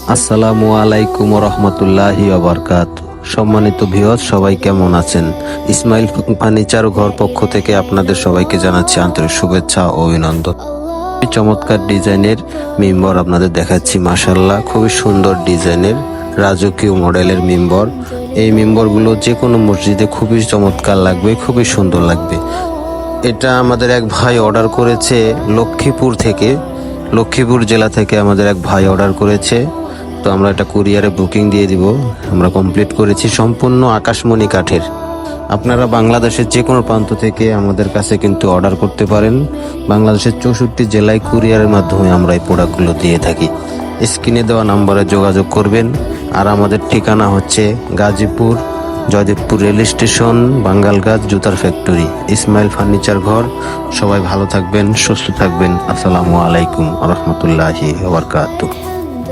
আসসালামু আলাইকুম রহমতুল্লাহি বারাকাতুহু। সম্মানিত ভিউয়ার্স, সবাই কেমন আছেন? ইসমাইল ফার্নিচার ঘর পক্ষ থেকে আপনাদের সবাইকে জানাচ্ছি আন্তরিক শুভেচ্ছা ও অভিনন্দন। চমৎকার ডিজাইনের মিম্বর আপনাদের দেখাচ্ছি। মাশাআল্লাহ, খুবই সুন্দর ডিজাইনের রাজকীয় মডেলের মিম্বর। এই মিম্বরগুলো যে কোনো মসজিদে খুবই চমৎকার লাগবে, খুবই সুন্দর লাগবে। এটা আমাদের এক ভাই অর্ডার করেছে লক্ষ্মীপুর থেকে, লক্ষ্মীপুর জেলা থেকে আমাদের এক ভাই অর্ডার করেছে। তো আমরা এটা কুরিয়ারে বুকিং দিয়ে দিব। আমরা কমপ্লিট করেছি, সম্পূর্ণ আকাশমণি কাঠের। আপনারা বাংলাদেশের যে কোনো প্রান্ত থেকে আমাদের কাছে কিন্তু অর্ডার করতে পারেন। বাংলাদেশের 64 জেলায় কুরিয়ারের মাধ্যমে আমরা এই প্রোডাক্টগুলো দিয়ে থাকি। স্ক্রিনে দেওয়া নাম্বারে যোগাযোগ করবেন। আর আমাদের ঠিকানা হচ্ছে গাজীপুর জয়দেবপুর রেল স্টেশন, বাঙ্গালগাছ জুতার ফ্যাক্টরি, ইসমাইল ফার্নিচার ঘর। সবাই ভালো থাকবেন, সুস্থ থাকবেন। আসসালামু আলাইকুম রহমতুল্লাহি ওয়া বারাকাতুহু।